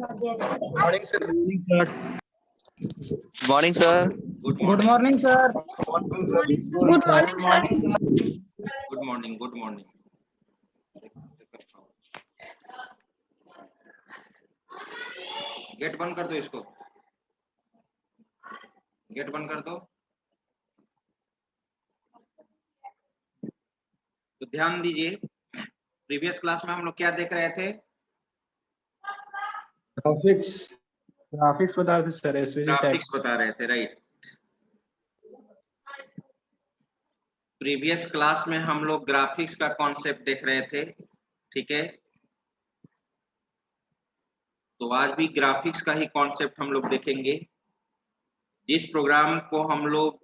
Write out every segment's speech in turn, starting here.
Morning sir. Morning sir. Good morning sir. Good morning sir. Good morning good morning. Gate बंद कर दो, इसको gate बंद कर दो। तो ध्यान दीजिए, प्रीवियस क्लास में हम लोग क्या देख रहे थे? ग्राफिक्स बता रहे थे सर, एसवीजी टैग ग्राफिक्स बता रहे थे, राइट। प्रीवियस क्लास में हम लोग ग्राफिक्स का कॉन्सेप्ट देख रहे थे, ठीक है। तो आज भी ग्राफिक्स का ही कॉन्सेप्ट हम लोग देखेंगे। जिस प्रोग्राम को हम लोग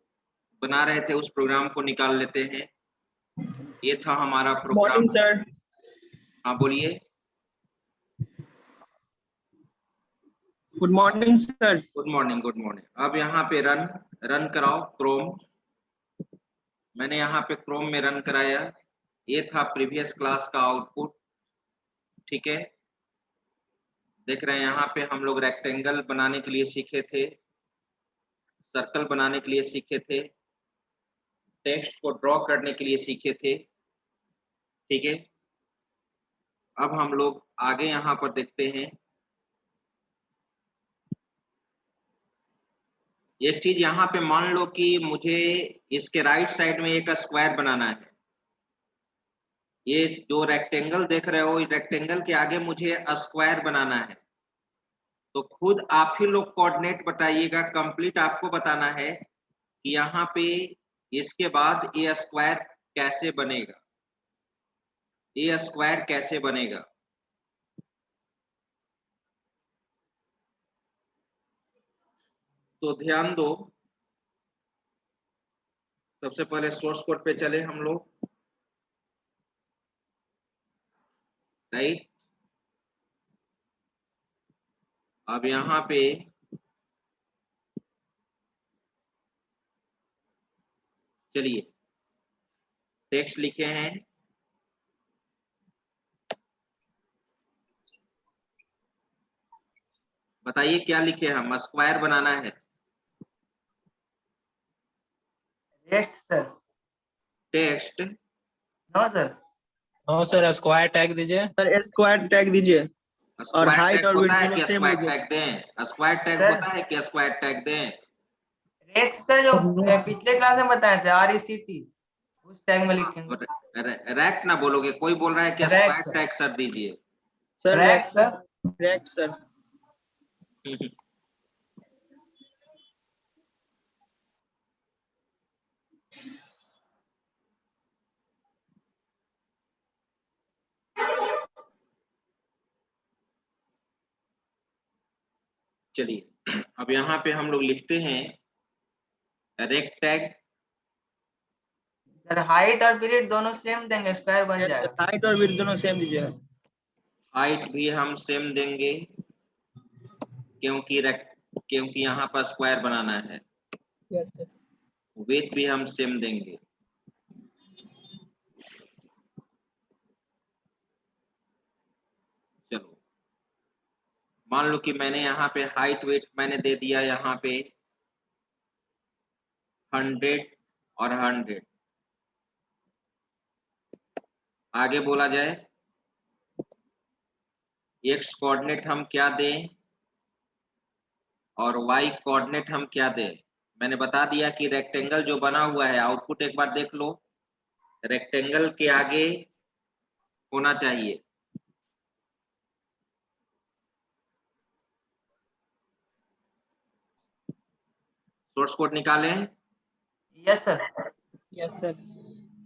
बना रहे थे उस प्रोग्राम को निकाल लेते हैं। ये था हमारा प्रोग्राम। Morning sir. हाँ बोलिए। Good morning sir. Good morning good morning. अब यहाँ पे रन कराओ क्रोम। मैंने यहाँ पे क्रोम में रन कराया। ये था प्रीवियस क्लास का आउटपुट, ठीक है। देख रहे हैं यहाँ पे हम लोग रेक्टेंगल बनाने के लिए सीखे थे, सर्कल बनाने के लिए सीखे थे, टेक्स्ट को ड्रॉ करने के लिए सीखे थे, ठीक है। अब हम लोग आगे यहाँ पर देखते हैं। एक चीज यहाँ पे मान लो कि मुझे इसके राइट साइड में एक स्क्वायर बनाना है। ये जो रेक्टेंगल देख रहे हो, रेक्टेंगल के आगे मुझे स्क्वायर बनाना है। तो खुद आप ही लोग कोऑर्डिनेट बताइएगा, कंप्लीट आपको बताना है कि यहाँ पे इसके बाद ये स्क्वायर कैसे बनेगा, ये स्क्वायर कैसे बनेगा। तो ध्यान दो, सबसे पहले सोर्स कोड पे चले हम लोग, राइट। अब यहाँ पे चलिए टेक्स्ट लिखे हैं। बताइए क्या लिखे हम? स्क्वायर बनाना है। Text sir. Text no sir. No sir, square tag दीजिए सर स्क्वायर टैग दीजिए और स्क्वायर हाइट टैग और होता विड्थ है दोनों कि सेम स्क्वायर लीजिए। टैग दें? Square tag sir. होता है कि स्क्वायर टैग दें? टेक्स्ट सर जो पिछले क्लास में बताए थे RECT, उस टैग में लिखेंगे। रैक ना बोलोगे? कोई बोल रहा है कि rack square sir. Tag sir दीजिए। Sir rack sir. Rack sir. चलिए अब यहाँ पे हम लोग लिखते हैं रेक टैग। सर हाइट और पीरियड दोनों सेम देंगे, स्क्वायर बन जाएगा। हाइट और विड्थ दोनों सेम दीजिएगा। हाइट भी हम सेम देंगे क्योंकि यहाँ पर स्क्वायर बनाना है। Yes sir. विड्थ भी हम सेम देंगे। चलो मान लो कि मैंने यहाँ पे हाइट वेट मैंने दे दिया यहाँ पे 100 और 100। आगे बोला जाए एक्स कोऑर्डिनेट हम क्या दें और वाई कोऑर्डिनेट हम क्या दें। मैंने बता दिया कि रेक्टेंगल जो बना हुआ है, आउटपुट एक बार देख लो, रेक्टेंगल के आगे होना चाहिए सोर्स कोड निकालें। Yes sir. Yes sir.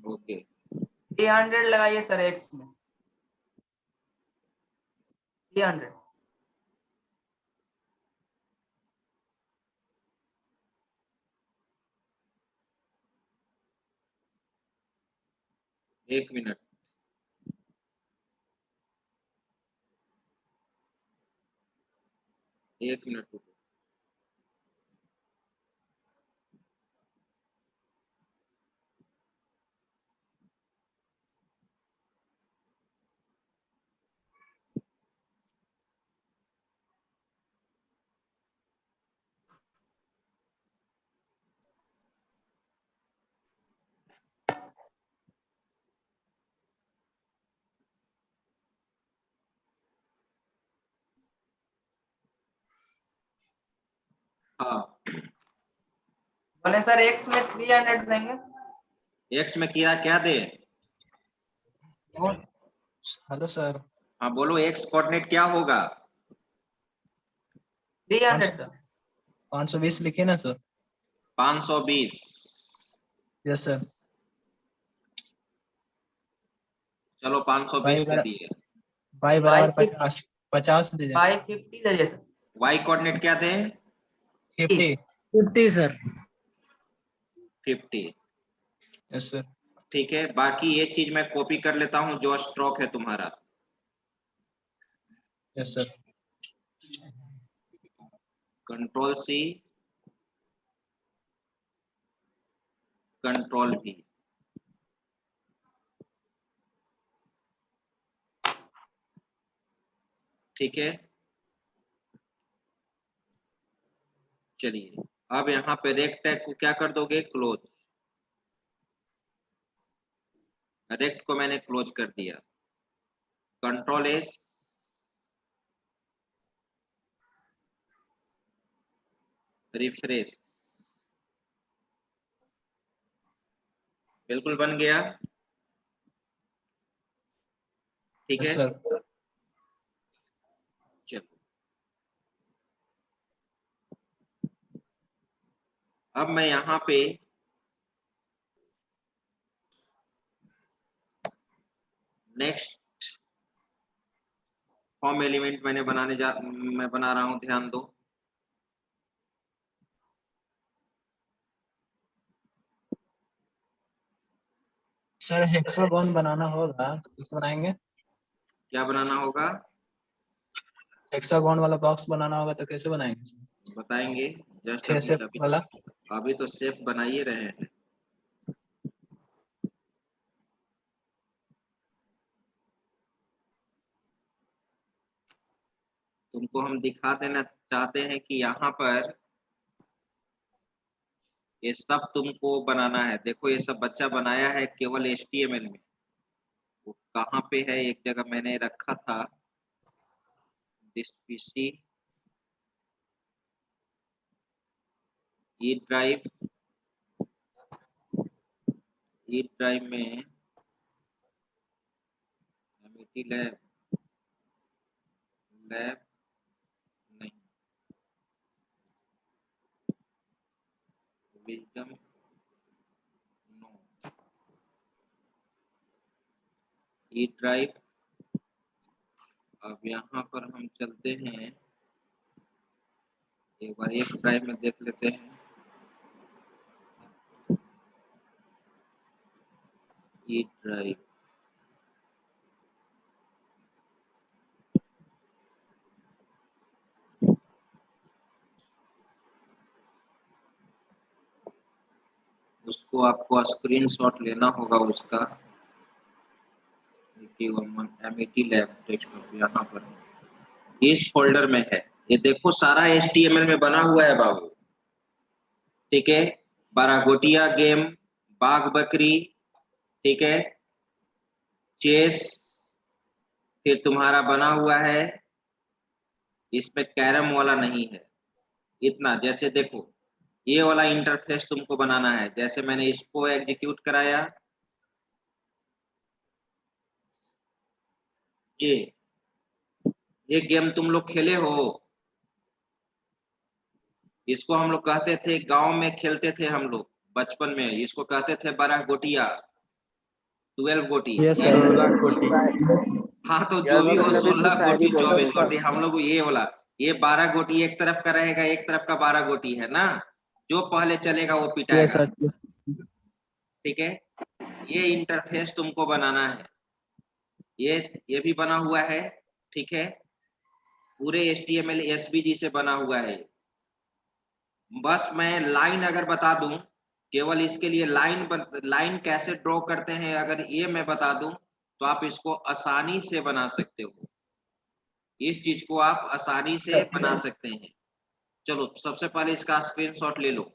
Okay 300 लगाइए सर एक्स में। 300। एक मिनट। एक मिनट रुको। हाँ बोले सर x में 300 देंगे। x में क्या दे? Hello sir. हाँ बोलो, x कोऑर्डिनेट क्या होगा? 300 सर। 520 लिखे ना सर। 520। Yes sir. चलो 520 दे दिए। y बराबर Y 50 50 दीजिए। y 50 दीजिए सर। y कोऑर्डिनेट क्या दे? 50। 50 सर। 50। Yes sir. ठीक है, बाकी ये चीज मैं कॉपी कर लेता हूँ जो स्ट्रोक है तुम्हारा। Yes sir. Control C, control V। ठीक है, चलिए अब यहाँ पे रेक्ट टैग को क्या कर दोगे? क्लोज। रेक्ट को मैंने क्लोज कर दिया। Control S, refresh. बिल्कुल बन गया। ठीक यस है, सर। चलो अब मैं यहाँ पे नेक्स्ट फॉर्म एलिमेंट मैं बना रहा हूँ, ध्यान दो। सर हेक्सागोन बनाना होगा तो कैसे बनाएंगे? क्या बनाना होगा? हेक्सागोन वाला बॉक्स बनाना होगा तो कैसे बनाएंगे? बताएंगे, जस्ट 6 से अभी वाला। अभी तो शेप बना ही रहे हैं। तुमको हम दिखा देना चाहते हैं कि यहाँ पर ये सब तुमको बनाना है। देखो ये सब बच्चा बनाया है केवल HTML में। वो कहाँ पे है? एक जगह मैंने रखा था, दिस PC, ई ड्राइव में एमिटी लैब नहीं, विजडम नो, ई ड्राइव। अब यहाँ पर हम चलते हैं, एक बार एक ड्राइव में देख लेते हैं। ई ड्राइव, उसको आपको स्क्रीनशॉट लेना होगा उसका। एमिटी लैब डेस्कटॉप यहाँ पर इस फोल्डर में है। ये देखो सारा HTML में बना हुआ है बाबू। ठीक है, बारागोटिया गेम, बाघ बकरी, ठीक है, चेस, फिर तुम्हारा बना हुआ है, इसमें कैरम वाला नहीं है। इतना, जैसे देखो ये वाला इंटरफेस तुमको बनाना है। जैसे मैंने इसको एग्जीक्यूट कराया, ये गेम तुम लोग खेले हो। इसको हम लोग कहते थे, गांव में खेलते थे हम लोग बचपन में, इसको कहते थे 12 गोटिया, 12 गोटी। Yes sir. 16 कोटी। हाँ तो जो यार भी हो, मतलब इसको 16 शायरी गोटी, बोलते 24 हैं गोटी, सर। हम लोग ये वाला, ये 12 गोटी एक तरफ का रहेगा, एक तरफ का 12 गोटी है ना, जो पहले चलेगा वो यस पिटाएगा। सर। ठीक है, ये इंटरफेस तुमको बनाना है। ये भी बना हुआ है। ठीक है, पूरे HTML SVG से बना हुआ है। बस मैं लाइन अगर बता दूं, केवल इसके लिए लाइन कैसे ड्रॉ करते हैं अगर ये मैं बता दूं, तो आप इसको आसानी से बना सकते हो। इस चीज को आप आसानी से बना सकते हैं। चलो सबसे पहले इसका स्क्रीनशॉट ले लो।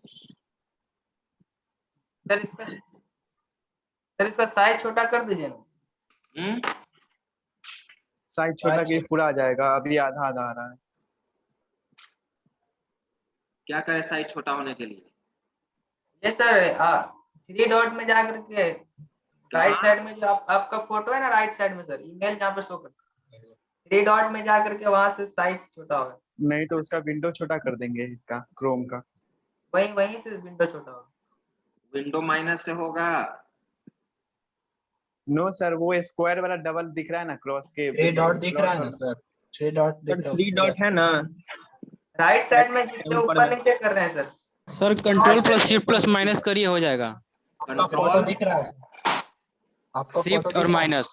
सर इसका साइज छोटा कर दीजिए ना। साइज छोटा के पूरा आ जाएगा, अभी आधा आधा आ रहा है। क्या करें साइज छोटा होने के लिए? ये सर 3 डॉट में जाकर के राइट कहाँ? साइड में जो आपका फोटो है ना, राइट साइड में सर ईमेल जहाँ पे शो करता है, 3 डॉट में जाकर के वहां से साइज छोटा होगा। नहीं तो उसका विंडो छोटा कर देंगे, इसका क्रोम का। वहीं से विंडो छोटा होगा। विंडो माइनस से होगा? नो सर, वो स्क्वायर वाला डबल दिख रहा है ना क्रॉस के, 3 डॉट दिख रहा है ना सर, 3 डॉट दिख सर रहा है 3 उसके डॉट बाद। है ना राइट साइड में जिससे ऊपर ऊपर में। नीचे कर रहे हैं sir. Sir control plus shift plus minus करिए, हो जाएगा। आपका फोटो कंट्रोल दिख रहा है, आपका फोटो शिफ्ट दिख और रहा है। माइनस।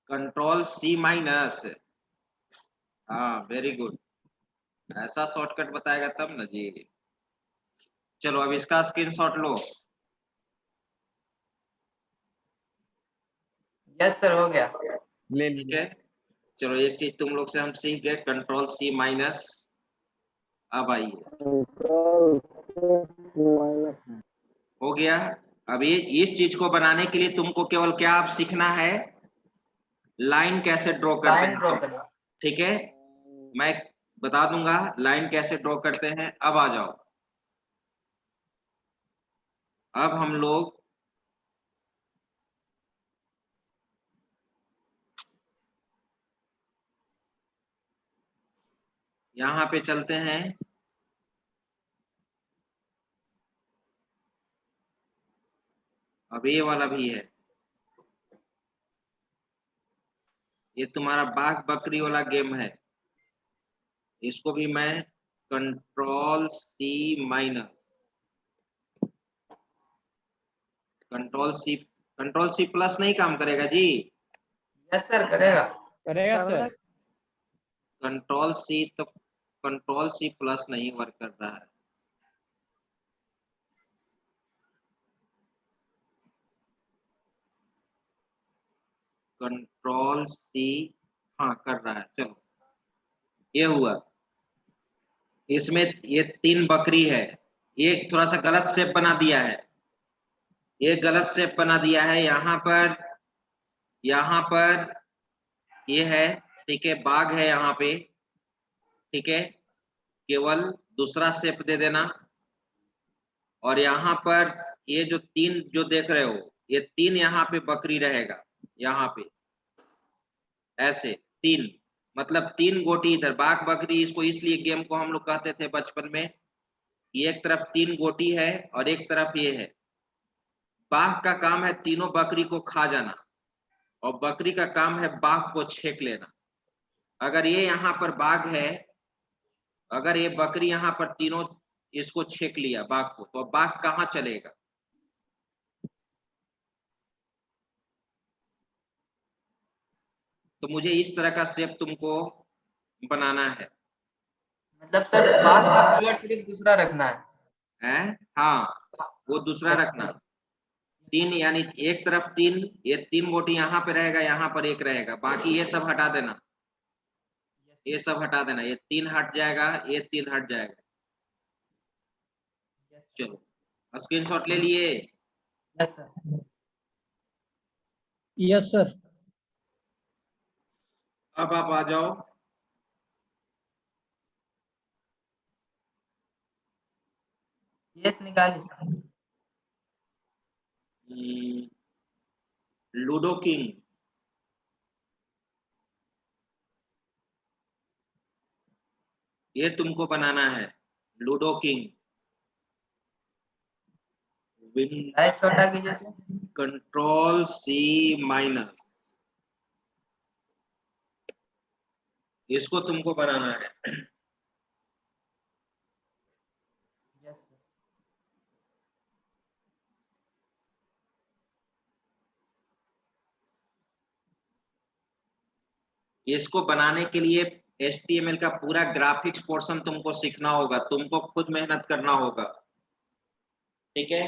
Control C minus. हाँ वेरी गुड, ऐसा शॉर्टकट बताएगा तब ना जी। चलो अब इसका स्क्रीनशॉट लो। यस सर, हो गया। ले ठीक लीजिए। है, चलो एक चीज तुम लोग से हम सीख गए, कंट्रोल सी माइनस। अब आइए, हो गया। अब ये इस चीज को बनाने के लिए तुमको केवल क्या आप सीखना है, लाइन कैसे ड्रॉ करते लाइन ड्रॉ हैं। करना। ठीक है, मैं बता दूंगा लाइन कैसे ड्रॉ करते हैं। अब आ जाओ, अब हम लोग यहाँ पे चलते हैं। अब ये वाला भी है, ये तुम्हारा बाघ बकरी वाला गेम है। इसको भी मैं control C minus, control C plus नहीं काम करेगा जी। यस सर, करेगा। करेगा सर। कंट्रोल सी तो कंट्रोल सी प्लस नहीं वर्क कर रहा है। कंट्रोल सी, हाँ कर रहा है। चलो ये हुआ, इसमें ये 3 बकरी है। ये थोड़ा सा गलत शेप बना दिया है, ये गलत शेप बना दिया है। यहाँ पर ये है, ठीक है, बाघ है यहाँ पे। ठीक है, केवल दूसरा शेप दे देना। और यहाँ पर ये जो 3 जो देख रहे हो, ये 3 यहाँ पे बकरी रहेगा। यहाँ पे ऐसे 3, मतलब 3 गोटी इधर, बाघ बकरी। इसको इसलिए गेम को हम लोग कहते थे बचपन में कि एक तरफ 3 गोटी है और एक तरफ ये है। बाघ का काम है तीनों बकरी को खा जाना, और बकरी का काम है बाघ को छेक लेना। अगर ये यहाँ पर बाघ है, अगर ये बकरी यहाँ पर तीनों इसको छेक लिया बाघ को, तो बाघ कहाँ चलेगा? तो मुझे इस तरह का शेप तुमको बनाना है। मतलब सर बाघ का कलर सिर्फ दूसरा रखना है। हैं? हाँ, वो दूसरा रखना। 3 यानी एक तरफ 3, ये 3 गोटी यहाँ पे रहेगा, यहाँ पर एक रहेगा, बाकी ये सब हटा देना। ये सब हटा देना, ये 3 हट जाएगा, ये 3 हट जाएगा। चलो स्क्रीनशॉट ले लिए? Yes sir. Yes sir. अब आप आ जाओ, यस निकालिए। Ludo king. ये तुमको बनाना है, लूडो किंग। साइज छोटा कीजिए सर। कंट्रोल सी माइनस, इसको तुमको बनाना है। Yes sir. इसको बनाने के लिए HTML का पूरा ग्राफिक्स पोर्शन तुमको सीखना होगा, तुमको खुद मेहनत करना होगा। ठीक है,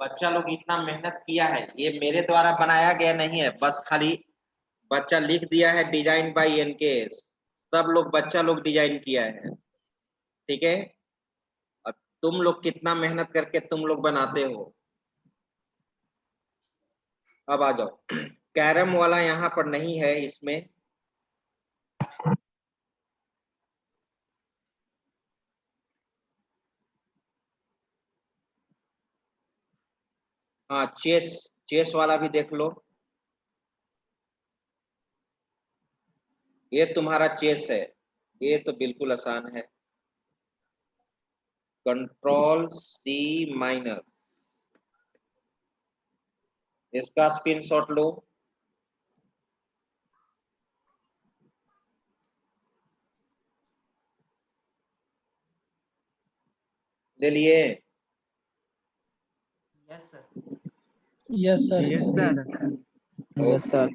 बच्चा लोग इतना मेहनत किया है, ये मेरे द्वारा बनाया गया नहीं है, बस खाली बच्चा लिख दिया है डिजाइन बाय NKS। सब लोग बच्चा लोग डिजाइन किया है। ठीक है, और तुम लोग कितना मेहनत करके तुम लोग बनाते हो। अब आ जाओ, कैरम वाला यहाँ पर नहीं है इसमें। हाँ, चेस चेस वाला भी देख लो। ये तुम्हारा चेस है, ये तो बिल्कुल आसान है। कंट्रोल C माइनस, इसका स्क्रीनशॉट लो। ले लिए? Yes sir. Yes, sir. Yes, sir. Yes, sir.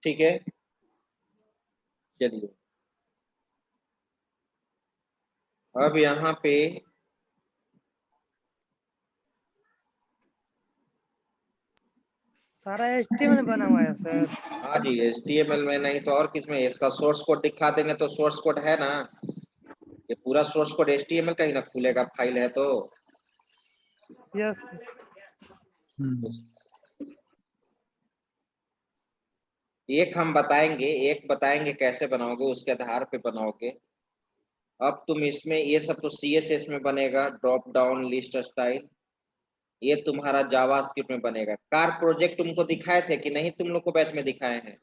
ठीक है, चलिए अब यहाँ पे सारा HTML बना हुआ है सर। हाँ जी, HTML में नहीं तो और किसमें? इसका सोर्स कोड दिखा देंगे तो सोर्स कोड है ना, ये पूरा सोर्स कोड HTML का ही ना खुलेगा, फाइल है तो। यस। एक हम बताएंगे, एक बताएंगे कैसे बनाओगे, उसके आधार पे बनाओगे। अब तुम इसमें ये सब तो CSS में बनेगा, ड्रॉप डाउन लिस्ट स्टाइल, ये तुम्हारा जावास्क्रिप्ट में बनेगा। कार प्रोजेक्ट तुमको दिखाए थे कि नहीं? तुम लोग को बैच में दिखाए हैं?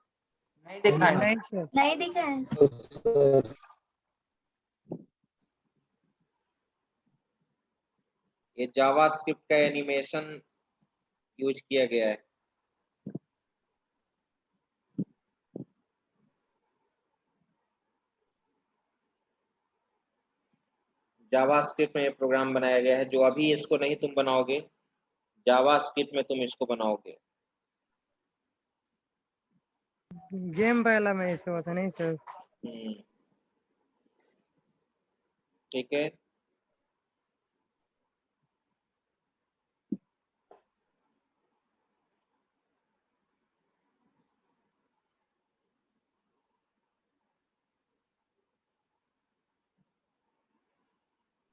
नहीं दिखाएगा। नहीं सर। नहीं दिखा है। ये जावास्क्रिप्ट का एनिमेशन यूज किया गया है। जावास्क्रिप्ट में ये प्रोग्राम बनाया गया है, जो अभी इसको नहीं तुम बनाओगे, जावास्क्रिप्ट में तुम इसको बनाओगे। गेम वाला में ऐसे होता नहीं सर। ठीक है,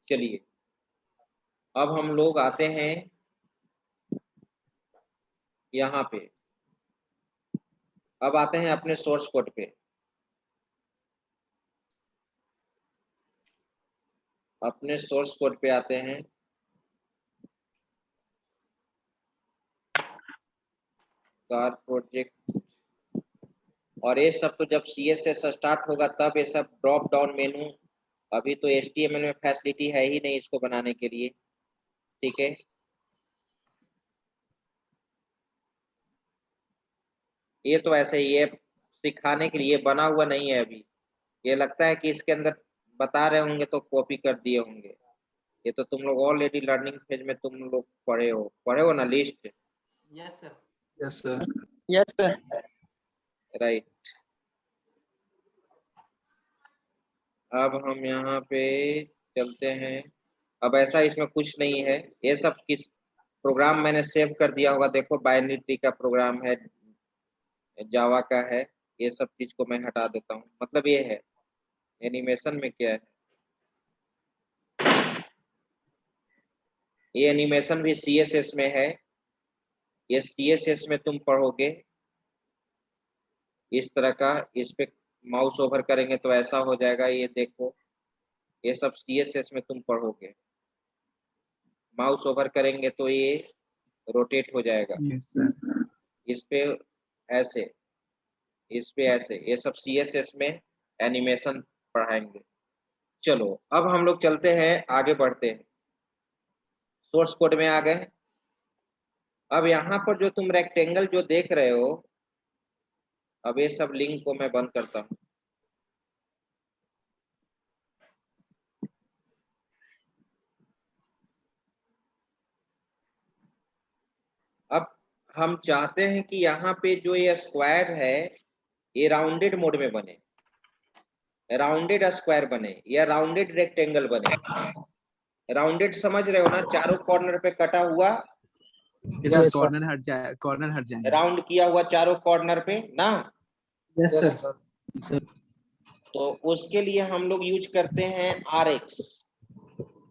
चलिए अब हम लोग आते हैं यहाँ पे। अब आते हैं अपने सोर्स कोड पे। अपने सोर्स कोड पे आते हैं। कार प्रोजेक्ट, और ये सब तो जब CSS स्टार्ट होगा तब ये सब ड्रॉप डाउन मेनू, अभी तो HTML में फैसिलिटी है ही नहीं इसको बनाने के लिए। ठीक है, ये तो ऐसे ही, ये सिखाने के लिए बना हुआ नहीं है अभी। ये लगता है कि इसके अंदर बता रहे होंगे तो कॉपी कर दिए होंगे। ये तो तुम लोग ऑलरेडी लर्निंग फेज में तुम लोग पढ़े हो ना list? Yes sir. Yes, sir. Yes, sir. Right. अब हम यहाँ पे चलते हैं। अब ऐसा इसमें कुछ नहीं है, ये सब किस प्रोग्राम मैंने सेव कर दिया होगा, देखो बाइनरी ट्री का प्रोग्राम है, जावा का है। ये सब चीज को मैं हटा देता हूँ। मतलब ये है एनिमेशन में क्या है, ये एनिमेशन भी CSS में है। ये CSS में तुम पढ़ोगे इस तरह का, इस पे माउस ओवर करेंगे तो ऐसा हो जाएगा। ये देखो, ये सब CSS में तुम पढ़ोगे। माउस ओवर करेंगे तो ये रोटेट हो जाएगा, Yes, sir. इस पे ऐसे, इस पे ऐसे, ये सब CSS में एनिमेशन पढ़ाएंगे। चलो अब हम लोग चलते हैं, आगे बढ़ते हैं। सोर्स कोड में आ गए। अब यहाँ पर जो तुम रेक्टेंगल जो देख रहे हो, अब ये सब लिंक को मैं बंद करता हूँ। अब हम चाहते हैं कि यहाँ पे जो ये स्क्वायर है ये राउंडेड मोड में बने, राउंडेड स्क्वायर बने या राउंडेड रेक्टेंगल बने। राउंडेड समझ रहे हो ना, चारों कॉर्नर पे कटा हुआ, Yes, sir. कॉर्नर हट जाएंगे। राउंड किया हुआ चारों कॉर्नर पे ना। Yes, sir. तो उसके लिए हम लोग यूज करते हैं RX।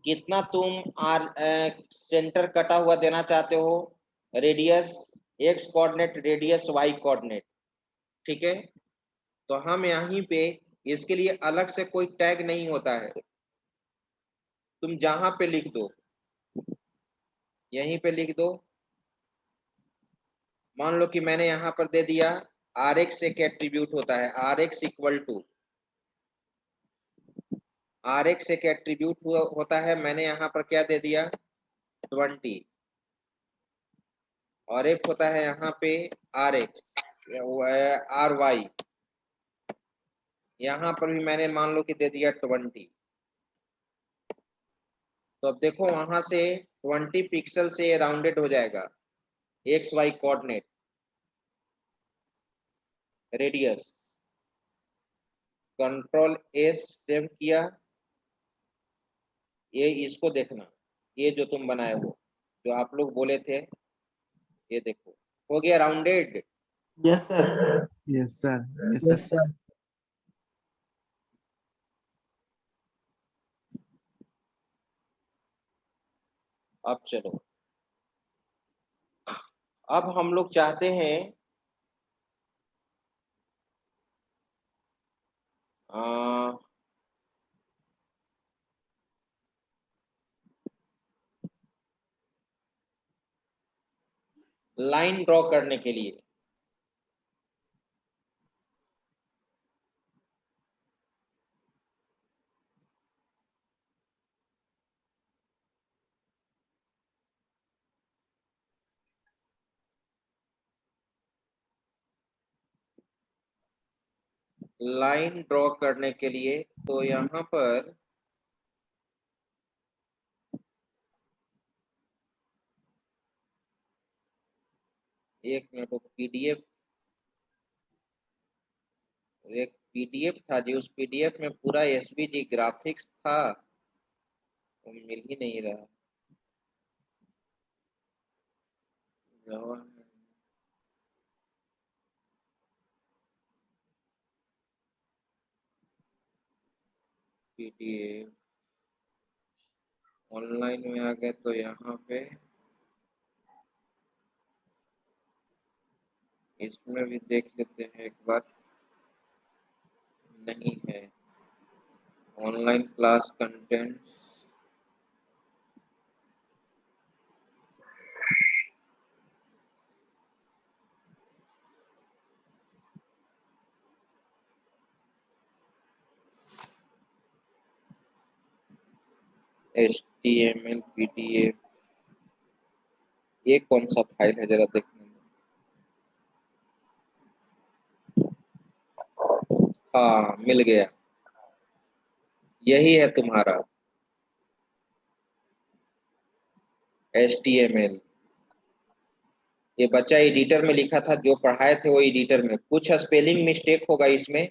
कितना तुम सेंटर कटा हुआ देना चाहते हो, radius X coordinate, radius Y coordinate, ठीक है। तो हम यहीं पे इसके लिए अलग से कोई टैग नहीं होता है, तुम जहां पे लिख दो, यहीं पे लिख दो। मान लो कि मैंने यहां पर दे दिया आर एक्स एक एट्रीब्यूट होता है, R X equal to, R X एक एट्रीब्यूट होता है, मैंने यहां पर क्या दे दिया 20, और एक होता है यहाँ पे आर एक्स, आर वाई, यहाँ पर भी मैंने मान लो कि दे दिया 20। तो अब देखो वहां से 20 पिक्सल से राउंडेड हो जाएगा, X Y coordinate, radius, control S save किया, ये इसको देखना, ये जो तुम बनाए हो, जो आप लोग बोले थे, ये देखो हो गया rounded. Yes, sir. Yes sir, yes Yes, sir. sir. अब चलो, अब हम लोग चाहते हैं लाइन ड्रॉ करने के लिए। लाइन ड्रॉ करने के लिए तो यहाँ पर एक मिनट, पीडीएफ, एक पीडीएफ था जी, उस पीडीएफ में पूरा एसवीजी ग्राफिक्स था, वो मिल ही नहीं रहा। पीडीएफ ऑनलाइन में आ गए तो यहाँ पे इसमें भी देख लेते हैं एक बार, नहीं है online class content. HTML PDF, ये कौन सा फाइल है जरा देखने में। हाँ मिल गया, यही है तुम्हारा HTML। ये बच्चा एडिटर में लिखा था, जो पढ़ाए थे वो एडिटर में, कुछ स्पेलिंग मिस्टेक होगा इसमें,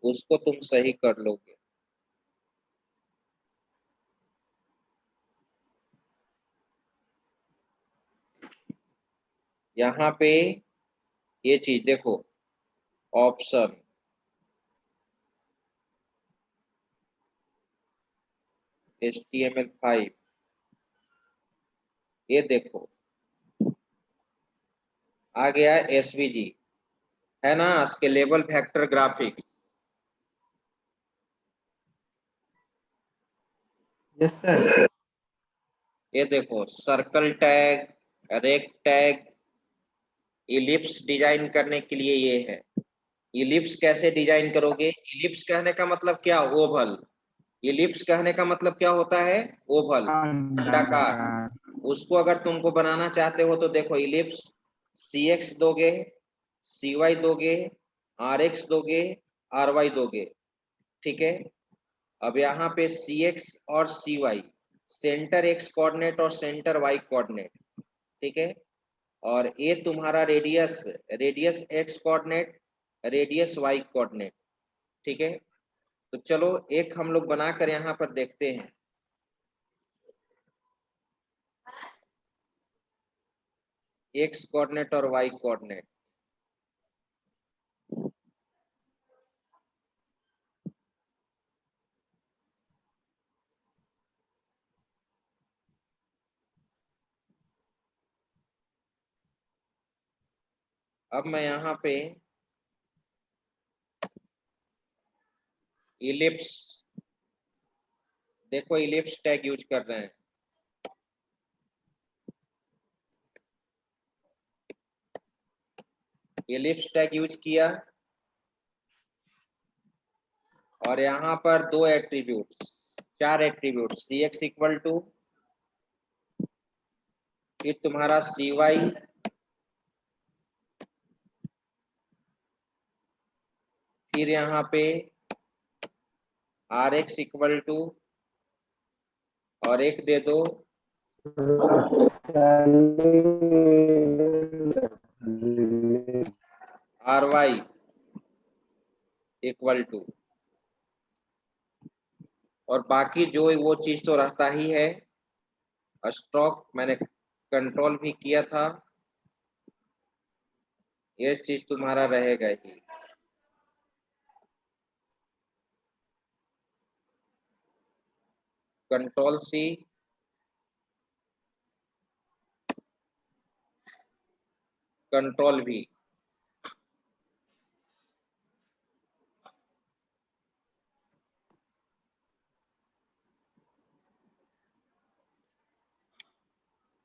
उसको तुम सही कर लोगे। यहाँ पे ये चीज देखो, ऑप्शन, HTML5, ये देखो आ गया SVG, है ना, scalable vector graphics. Yes, sir. ये देखो circle tag, rect tag, ellipse design करने के लिए ये है। इलिप्स कैसे डिजाइन करोगे, इलिप्स कहने का मतलब क्या, ओवल। इलिप्स कहने का मतलब क्या होता है, ओवल, अंडाकार। उसको अगर तुमको बनाना चाहते हो तो देखो, इलिप्स CX दोगे, CY दोगे, RX दोगे, RY दोगे, ठीक है। अब यहाँ पे CX और CY, सेंटर X कोऑर्डिनेट और सेंटर Y कोऑर्डिनेट, ठीक है। और ये तुम्हारा radius, radius X coordinate, radius Y coordinate, ठीक है। तो चलो एक हम लोग बनाकर यहाँ पर देखते हैं। X कोऑर्डिनेट और Y कोऑर्डिनेट, अब मैं यहाँ पे इलिप्स, देखो इलिप्स टैग यूज कर रहे हैं। इलिप्स टैग यूज किया और यहाँ पर 2 attributes, 4 attribute, C X equal to, फिर तुम्हारा सी वाई, फिर यहाँ पे आर एक्स इक्वल टू, और एक दे दो आर वाई इक्वल टू, और बाकी जो वो चीज तो रहता ही है। स्ट्रोक मैंने कंट्रोल भी किया था, ये चीज तुम्हारा रहेगा ही। कंट्रोल सी, कंट्रोल भी,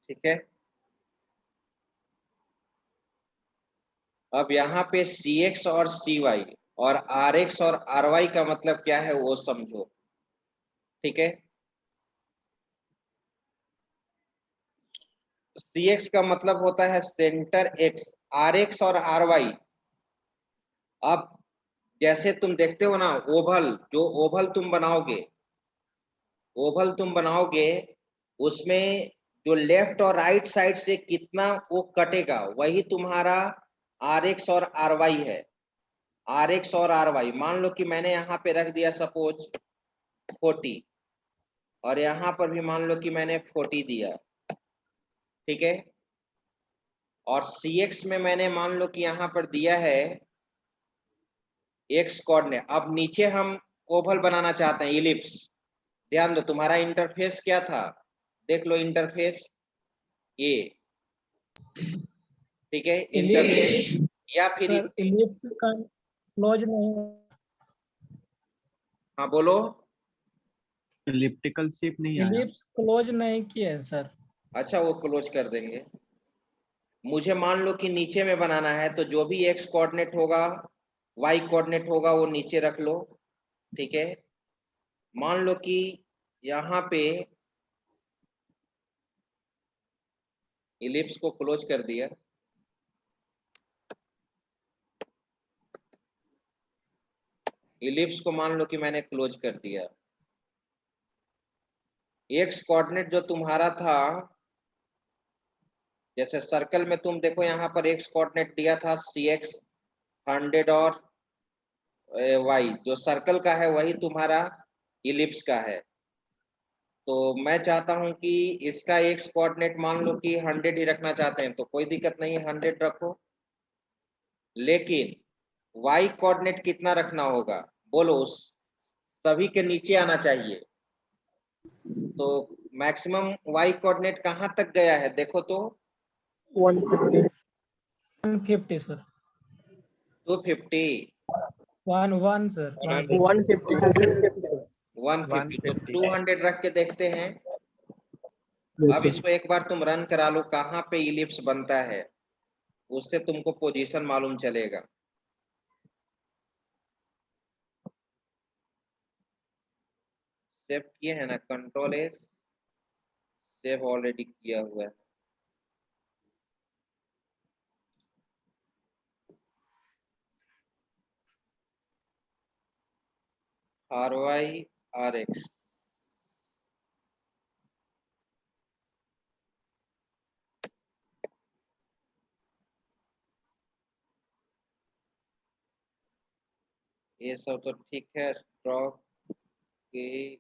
ठीक है। अब यहाँ पे सी एक्स और सी वाई और आर एक्स और आर वाई का मतलब क्या है वो समझो, ठीक है। सी एक्स का मतलब होता है सेंटर एक्स, आर एक्स और आर वाई। अब जैसे तुम देखते हो ना ओवल, जो ओवल तुम बनाओगे, ओवल तुम बनाओगे उसमें जो लेफ्ट और राइट साइड से कितना वो कटेगा वही तुम्हारा आर एक्स और आर वाई है। आर एक्स और आर वाई, मान लो कि मैंने यहाँ पे रख दिया सपोज 40 और यहाँ पर भी मान लो कि मैंने 40 दिया, ठीक है। और सी एक्स में मैंने मान लो कि यहाँ पर दिया है एक्स कोऑर्डिनेट। अब नीचे हम ओवल बनाना चाहते हैं, इलिप्स। ध्यान दो तुम्हारा इंटरफेस क्या था, देख लो इंटरफेस ये, ठीक है। इंटरफेस या फिर सर इलिप्स का क्लोज नहीं, हाँ बोलो। इलिप्टिकल शेप नहीं आया। इलिप्स क्लोज नहीं किया है सर। अच्छा वो क्लोज कर देंगे। मुझे मान लो कि नीचे में बनाना है तो जो भी एक्स कोऑर्डिनेट होगा, वाई कोऑर्डिनेट होगा वो नीचे रख लो, ठीक है। मान लो कि यहाँ पे इलिप्स को क्लोज कर दिया, इलिप्स को मान लो कि मैंने क्लोज कर दिया। एक्स कोऑर्डिनेट जो तुम्हारा था, जैसे सर्कल में तुम देखो यहाँ पर एक्स कोऑर्डिनेट दिया था सी एक्स 100 और वाई, जो सर्कल का है वही तुम्हारा इलिप्स का है। तो मैं चाहता हूं कि इसका एक्स कोऑर्डिनेट मान लो कि 100 ही रखना चाहते हैं तो कोई दिक्कत नहीं है, 100 रखो। लेकिन वाई कोऑर्डिनेट कितना रखना होगा बोलो, सभी के नीचे आना चाहिए। तो मैक्सिमम वाई कोऑर्डिनेट कहाँ तक गया है देखो तो 150 सर, 250, 1 सर, 150 150, तो 200 रख के देखते हैं। अब इसको एक बार तुम रन करा लो कहाँ पे इलिप्स बनता है, उससे तुमको पोजीशन मालूम चलेगा। सेव किए हैं ना, कंट्रोल एस, सेव ऑलरेडी किया हुआ है। आर वाई आर एक्स, ये सब तो ठीक है। स्ट्रोक ए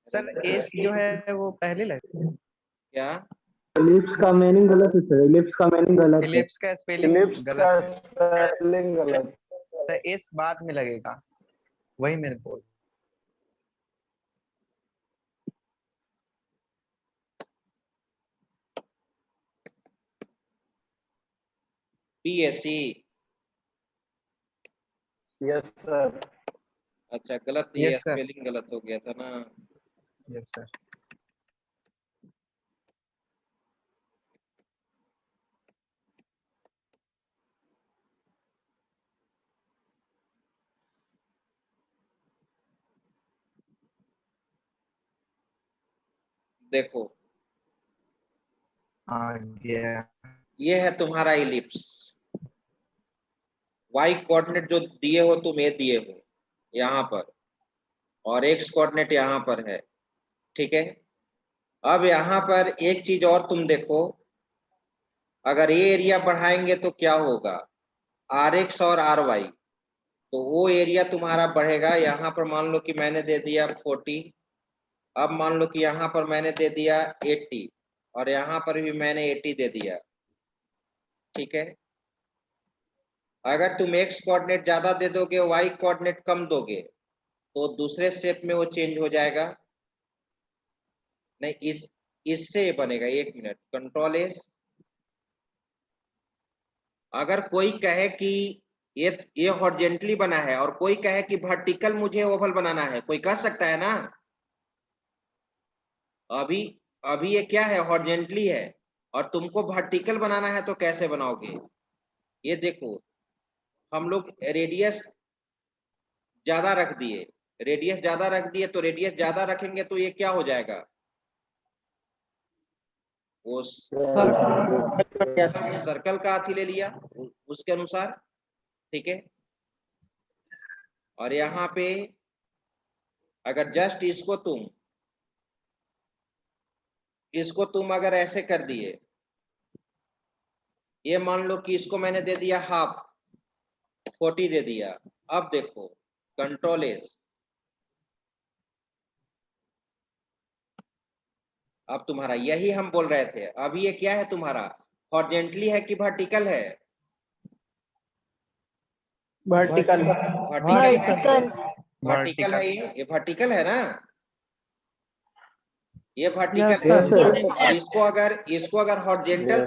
सर एस जो है वो पहले लगे, क्या इलिप्स का मीनिंग गलत है सर, इलिप्स का मीनिंग गलत है। इलिप्स का स्पेलिंग इलिप्स का गलत है स्पेलिंग गलत। सर, एस बाद में लगेगा, वही मैंने बोल। PAC। Yes sir. अच्छा गलत, ये Yes, sir. स्पेलिंग गलत हो गया था ना। Yes sir. देखो आ गया। ये है तुम्हारा इलिप्स। y कोऑर्डिनेट जो दिए हो तुम ये दिए हो यहाँ पर, और x कोऑर्डिनेट यहाँ पर है, ठीक है। अब यहाँ पर एक चीज और तुम देखो, अगर ये एरिया बढ़ाएंगे तो क्या होगा, Rx और Ry, तो वो एरिया तुम्हारा बढ़ेगा। यहाँ पर मान लो कि मैंने दे दिया 40, अब मान लो कि यहाँ पर मैंने दे दिया 80, और यहाँ पर भी मैंने 80 दे दिया, ठीक है। अगर तुम x कोऑर्डिनेट ज्यादा दे दोगे, y कोऑर्डिनेट कम दोगे, तो दूसरे स्टेप में वो चेंज हो जाएगा। नहीं, इससे बनेगा, एक मिनट, कंट्रोल एस। अगर कोई कहे कि ये हॉरिजॉन्टली बना है और कोई कहे कि वर्टिकल मुझे ओवल बनाना है, कोई कह सकता है ना। अभी अभी ये क्या है, हॉरिजॉन्टली है, और तुमको वर्टिकल बनाना है तो कैसे बनाओगे। ये देखो, हम लोग रेडियस ज्यादा रख दिए, तो रेडियस ज्यादा रखेंगे तो ये क्या हो जाएगा, वो सर्कल का हाथी ले लिया उसके अनुसार, ठीक है। और यहाँ पे अगर जस्ट इसको तुम अगर ऐसे कर दिए, ये मान लो कि इसको मैंने दे दिया हाफ, 40 दे दिया। अब देखो कंट्रोल एस, अब तुम्हारा यही हम बोल रहे थे, अभी ये क्या है तुम्हारा, हॉरिजॉन्टली है कि वर्टिकल है, वर्टिकल। वर्टिकल है, ये वर्टिकल है ना, ये वर्टिकल Yes, है। sir. और इसको अगर हॉरिजॉन्टल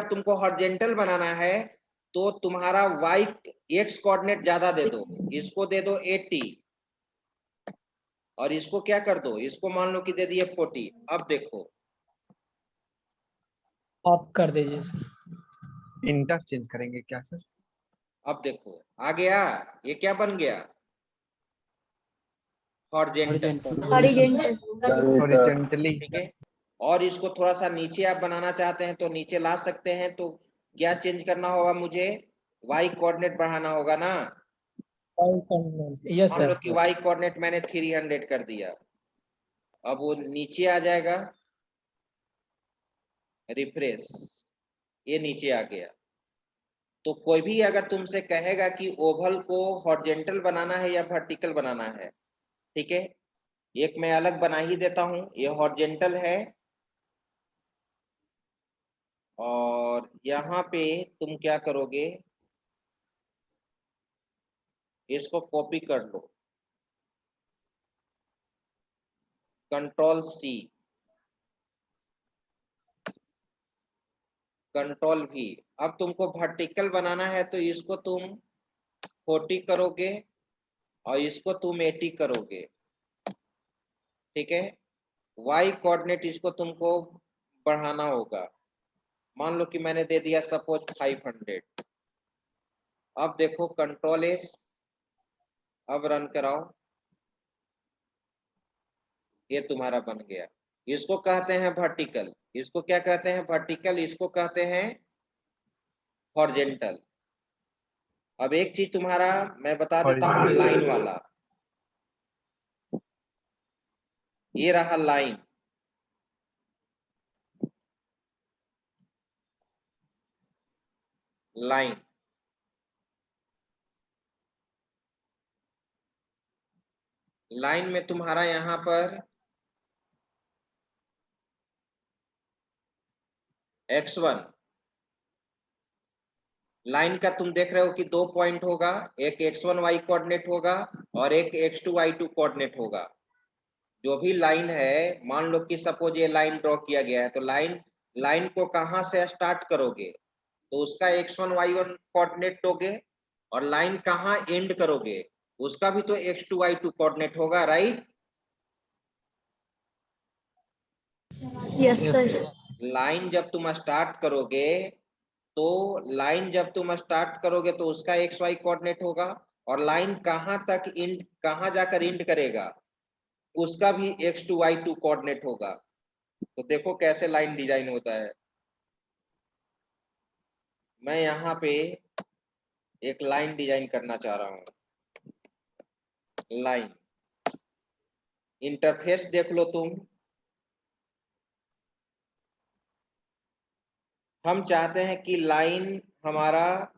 तुमको हॉरिजॉन्टल बनाना है तो तुम्हारा y x कोऑर्डिनेट ज्यादा दे दो, इसको दे दो 80, और इसको क्या कर दो, इसको मान लो कि दे दिए 40। अब देखो, ऑफ कर दीजिए सर। इंटरचेंज करेंगे क्या सर? अब देखो आ गया, ये क्या बन गया, हॉरिजॉन्टल, हॉरिजॉन्टली। ठीक है। और इसको थोड़ा सा नीचे आप बनाना चाहते हैं तो नीचे ला सकते हैं, तो क्या चेंज करना होगा, मुझे y कोऑर्डिनेट बढ़ाना होगा ना। यस मान लो सर। कि y कोऑर्डिनेट मैंने 300 कर दिया, अब वो नीचे आ जाएगा, रिफ्रेश, ये नीचे आ गया। तो कोई भी अगर तुमसे कहेगा कि ओवल को हॉरिजॉन्टल बनाना है या वर्टिकल बनाना है, ठीक है, एक मैं अलग बना ही देता हूं, ये हॉरिजॉन्टल है, और यहाँ पे तुम क्या करोगे, इसको कॉपी कर लो, कंट्रोल सी, कंट्रोल V। अब तुमको वर्टिकल बनाना है तो इसको तुम 40 करोगे और इसको तुम 80 करोगे, ठीक है। y कोऑर्डिनेट इसको तुमको बढ़ाना होगा, मान लो कि मैंने दे दिया सपोज 500। अब देखो कंट्रोल एस, अब रन कराओ, ये तुम्हारा बन गया। इसको कहते हैं वर्टिकल, इसको क्या कहते हैं, वर्टिकल, इसको कहते हैं हॉरिजॉन्टल। अब एक चीज तुम्हारा मैं बता देता हूँ, लाइन वाला, ये रहा लाइन, लाइन लाइन में तुम्हारा यहाँ पर x1 लाइन का तुम देख रहे हो कि 2 पॉइंट होगा, एक x1 y कोऑर्डिनेट होगा और एक x2 y2 कोऑर्डिनेट होगा। जो भी लाइन है, मान लो कि सपोज ये लाइन ड्रॉ किया गया है, तो लाइन को कहां से स्टार्ट करोगे, तो उसका x1 y1 कोऑर्डिनेट दोगे, और लाइन कहाँ एंड करोगे उसका भी तो x2 y2 कोऑर्डिनेट होगा, राइट? Yes, sir. लाइन जब तुम स्टार्ट करोगे तो उसका एक्स वाई कोऑर्डिनेट होगा, और लाइन कहां तक एंड, कहां जाकर एंड करेगा उसका भी x2 y2 कोऑर्डिनेट होगा। तो देखो कैसे लाइन डिजाइन होता है। मैं यहाँ पे एक लाइन डिजाइन करना चाह रहा हूं। लाइन इंटरफेस देख लो तुम। हम चाहते हैं कि लाइन हमारा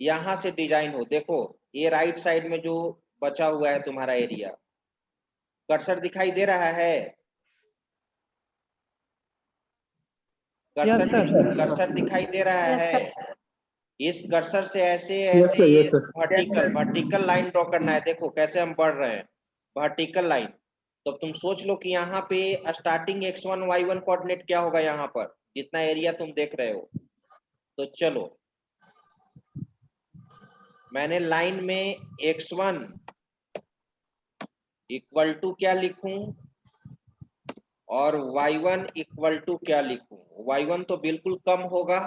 यहां से डिजाइन हो। देखो ये राइट साइड में जो बचा हुआ है तुम्हारा एरिया, कर्सर दिखाई दे रहा है? Yes, sir. कर्सर दिखाई दे रहा Yes, है? sir. इस कर्सर से ऐसे Yes, sir. Yes, sir. Vertical line draw करना है। देखो कैसे हम बढ़ रहे हैं, वर्टिकल लाइन। तो तुम सोच लो कि यहाँ पे स्टार्टिंग x1 y1 कोऑर्डिनेट क्या होगा यहाँ पर, जितना एरिया तुम देख रहे हो। तो चलो मैंने लाइन में x1 इक्वल टू क्या लिखूं और y1 इक्वल टू क्या लिखूं। y1 तो बिल्कुल कम होगा,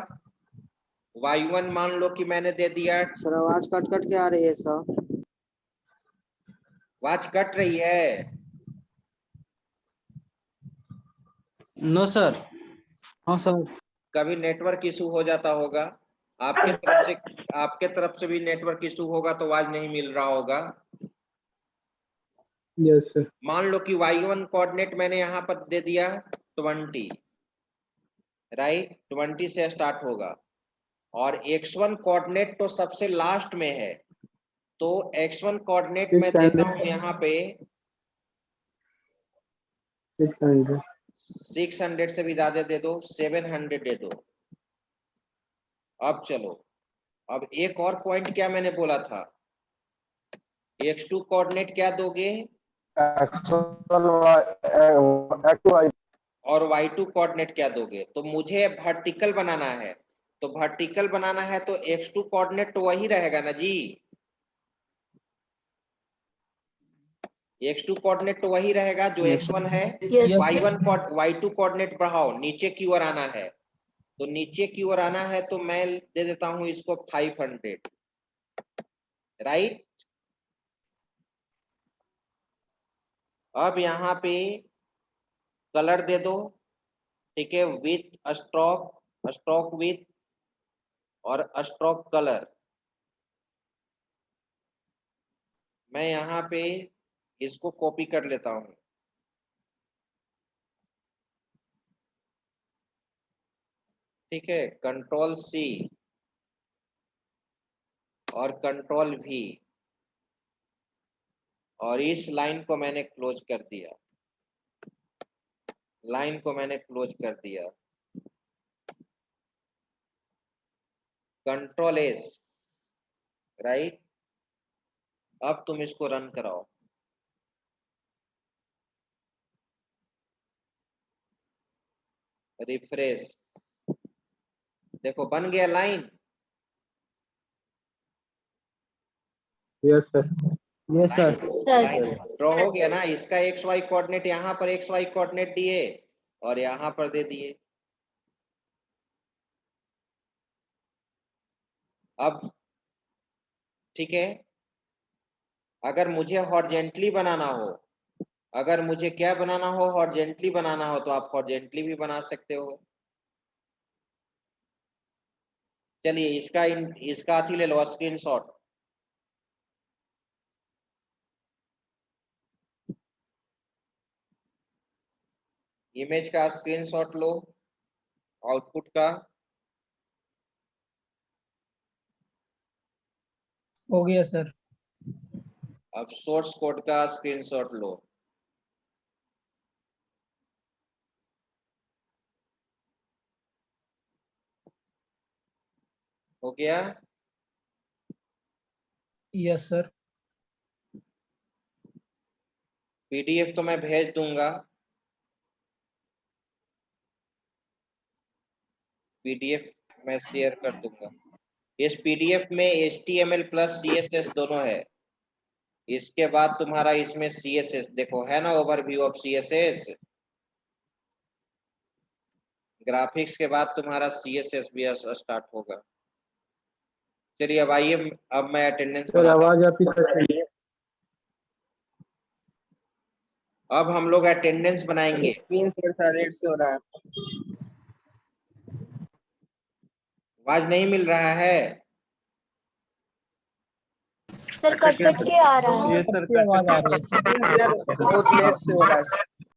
y1 मान लो कि मैंने दे दिया। सर आवाज कट कट के आ रही है सर। आवाज कट रही है? No sir. हाँ सर। कभी नेटवर्क इशू हो जाता होगा आपके तरफ से भी नेटवर्क इशू होगा तो आवाज नहीं मिल रहा होगा। Yes sir. मान लो कि y1 कोऑर्डिनेट मैंने यहाँ पर दे दिया 20, राइट? 20 से स्टार्ट होगा, और x1 कोऑर्डिनेट तो सबसे लास्ट में है। तो x1 कोऑर्डिनेट मैं देता हूं यहाँ पे 600 से भी ज्यादा दे दो, 700 दे दो। अब चलो, अब एक और पॉइंट क्या मैंने बोला था, x2 कोऑर्डिनेट क्या दोगे और y2 कोऑर्डिनेट क्या दोगे। तो मुझे वर्टिकल बनाना है, तो वर्टिकल बनाना है तो x2 कोऑर्डिनेट तो वही रहेगा ना जी, x2 कोऑर्डिनेट तो वही रहेगा जो x1 है। Yes. y2 कोऑर्डिनेट बढ़ाओ, नीचे की ओर आना है। तो नीचे की ओर आना है तो मैं दे देता हूं इसको 500, राइट? अब यहाँ पे कलर दे दो, ठीक है, विथ स्ट्रोक विथ और स्ट्रोक कलर। मैं यहाँ पे इसको कॉपी कर लेता हूं, ठीक है, कंट्रोल सी और कंट्रोल वी, और इस लाइन को मैंने क्लोज कर दिया, लाइन को मैंने क्लोज कर दिया। Control S, right? अब तुम इसको रन कराओ। रिफ्रेश, देखो बन गया line. Yes sir. Yes sir. Draw हो गया ना। इसका एक्स वाई कोऑर्डिनेट यहाँ पर एक्स वाई कोऑर्डिनेट दिए और यहाँ पर दे दिए। अब ठीक है, अगर मुझे हॉरिजॉन्टली बनाना हो, अगर मुझे क्या बनाना हो, हॉरिजॉन्टली बनाना हो, तो आप हॉरिजॉन्टली भी बना सकते हो। चलिए इसका अथी ले लो, स्क्रीनशॉट। इमेज का स्क्रीनशॉट लो, आउटपुट का। हो गया सर। अब सोर्स कोड का स्क्रीनशॉट लो। हो गया? Yes sir. पीडीएफ तो मैं भेज दूंगा। पीडीएफ मैं शेयर कर दूंगा। इस पीडीएफ में HTML प्लस CSS दोनों है। इसके बाद तुम्हारा इसमें CSS देखो है ना, ओवरव्यू ऑफ CSS। ग्राफिक्स के बाद तुम्हारा CSS भी स्टार्ट होगा। चलिए अब आइए, अब मैं अटेंडेंस आवाज आपकी कट रही है। अब हम लोग अटेंडेंस बनाएंगे। स्क्रीन शेयर रेड से हो रहा है। आवाज नहीं मिल रहा है। सर कट कट के आ रहा है। सबकी आवाज आ रही है सर। स्क्रीन शेयर बहुत लेट से हो रहा है।